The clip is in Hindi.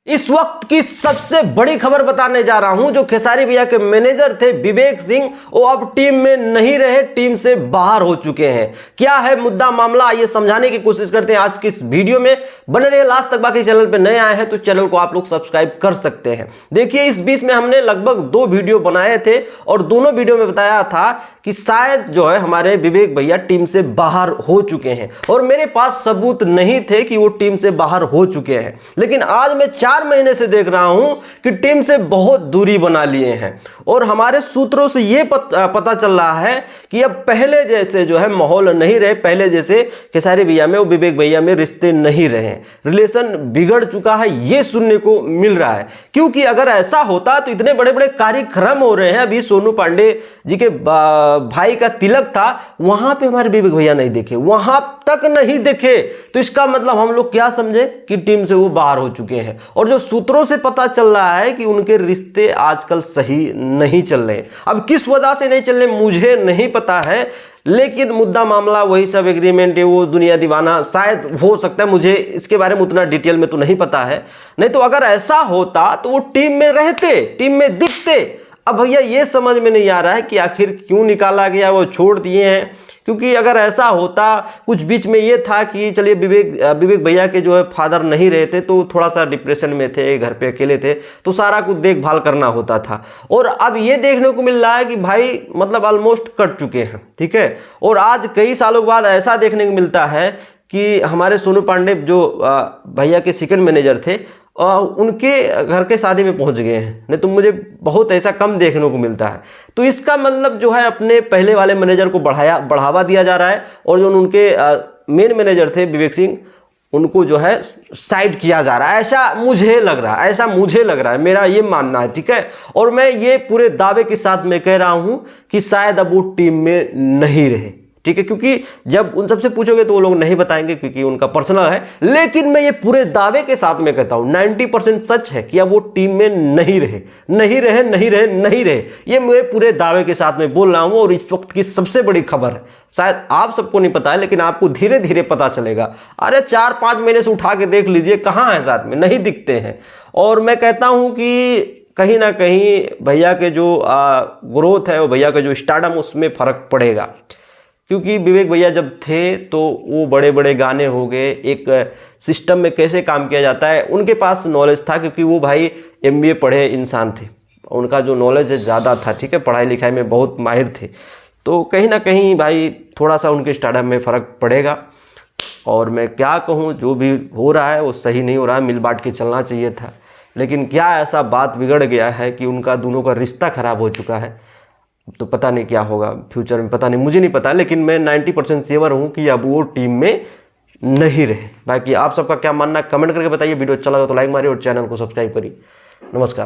इस वक्त की सबसे बड़ी खबर बताने जा रहा हूं। जो खेसारी भैया के मैनेजर थे विवेक सिंह, वो अब टीम में नहीं रहे, टीम से बाहर हो चुके हैं। क्या है मुद्दा मामला, आइए समझाने की कोशिश करते हैं आज की इस वीडियो में। बने रहिए लास्ट तक। बाकी चैनल पे नए आए हैं तो चैनल को आप लोग सब्सक्राइब कर सकते हैं। देखिए, इस बीच में हमने लगभग 2 वीडियो बनाए थे और दोनों वीडियो में बताया था कि शायद जो है हमारे विवेक भैया टीम से बाहर हो चुके हैं, और मेरे पास सबूत नहीं थे कि वो टीम से बाहर हो चुके हैं। लेकिन आज मैं 4 महीने से देख रहा हूं कि टीम से बहुत दूरी बना लिए हैं, और हमारे सूत्रों से यह पता चल रहा है कि अब पहले जैसे जो है माहौल नहीं रहे, पहले जैसे खेसारी भैया में और विवेक भैया में रिश्ते नहीं रहे, रिलेशन बिगड़ चुका है, यह सुनने को मिल रहा है। क्योंकि अगर ऐसा होता तो इतने बड़े बड़े कार्यक्रम हो रहे हैं, अभी सोनू पांडे जी के भाई का तिलक था, वहां पे हमारे विवेक भैया नहीं देखे, वहां तक नहीं देखे, तो इसका मतलब हम लोग क्या समझे कि टीम से वो बाहर हो चुके हैं। और जो सूत्रों से पता चल रहा है कि उनके रिश्ते आजकल सही नहीं चल रहे। अब किस वजह से नहीं चल रहे मुझे नहीं पता है, लेकिन मुद्दा मामला वही सब एग्रीमेंट है, वो दुनिया दीवाना शायद हो सकता है, मुझे इसके बारे में उतना डिटेल में तो नहीं पता है। नहीं तो अगर ऐसा होता तो वो टीम में रहते, टीम में दिखते। अब भैया ये समझ में नहीं आ रहा है कि आखिर क्यों निकाला गया, वो छोड़ दिए हैं। क्योंकि अगर ऐसा होता, कुछ बीच में ये था कि चलिए विवेक भैया के जो है फादर नहीं रहे थे, तो थोड़ा सा डिप्रेशन में थे, घर पे अकेले थे, तो सारा कुछ देखभाल करना होता था। और अब ये देखने को मिल रहा है कि भाई मतलब ऑलमोस्ट कट चुके हैं, ठीक है। और आज कई सालों के बाद ऐसा देखने को मिलता है कि हमारे सोनू पांडे जो भैया के सेकंड मैनेजर थे, उनके घर के शादी में पहुंच गए हैं। नहीं तो मुझे बहुत ऐसा कम देखने को मिलता है। तो इसका मतलब जो है अपने पहले वाले मैनेजर को बढ़ावा दिया जा रहा है, और जो उनके मेन मैनेजर थे विवेक सिंह, उनको जो है साइड किया जा रहा है। ऐसा मुझे लग रहा है, मेरा ये मानना है, ठीक है। और मैं ये पूरे दावे के साथ मैं कह रहा हूं कि शायद अब वो टीम में नहीं रहे, ठीक है। क्योंकि जब उन सबसे पूछोगे तो वो लोग नहीं बताएंगे, क्योंकि उनका पर्सनल है। लेकिन मैं ये पूरे दावे के साथ में कहता हूं 90% सच है कि अब वो टीम में नहीं रहे। ये मेरे पूरे दावे के साथ में बोल रहा हूं। और इस वक्त की सबसे बड़ी खबर है, शायद आप सबको नहीं पता है, लेकिन आपको धीरे धीरे पता चलेगा। अरे 4-5 महीने से उठा के देख लीजिए, कहां है, साथ में नहीं दिखते हैं। और मैं कहता हूं कि कहीं ना कहीं भैया के जो ग्रोथ है, वो भैया का जो स्टारडम, उसमें फर्क पड़ेगा। क्योंकि विवेक भैया जब थे तो वो बड़े बड़े गाने हो गए, एक सिस्टम में कैसे काम किया जाता है उनके पास नॉलेज था। क्योंकि वो भाई MBA पढ़े इंसान थे, उनका जो नॉलेज है ज़्यादा था, ठीक है, पढ़ाई लिखाई में बहुत माहिर थे। तो कहीं ना कहीं भाई थोड़ा सा उनके स्टारडम में फ़र्क पड़ेगा। और मैं क्या कहूँ, जो भी हो रहा है वो सही नहीं हो रहा है, मिल बांट के चलना चाहिए था। लेकिन क्या ऐसा बात बिगड़ गया है कि उनका दोनों का रिश्ता ख़राब हो चुका है। तो पता नहीं क्या होगा फ्यूचर में, पता नहीं, मुझे नहीं पता। लेकिन मैं 90% श्योर हूँ कि अब वो टीम में नहीं रहे। बाकी आप सबका क्या मानना है कमेंट करके बताइए। वीडियो अच्छा लगा तो लाइक मारिए और चैनल को सब्सक्राइब करिए। नमस्कार।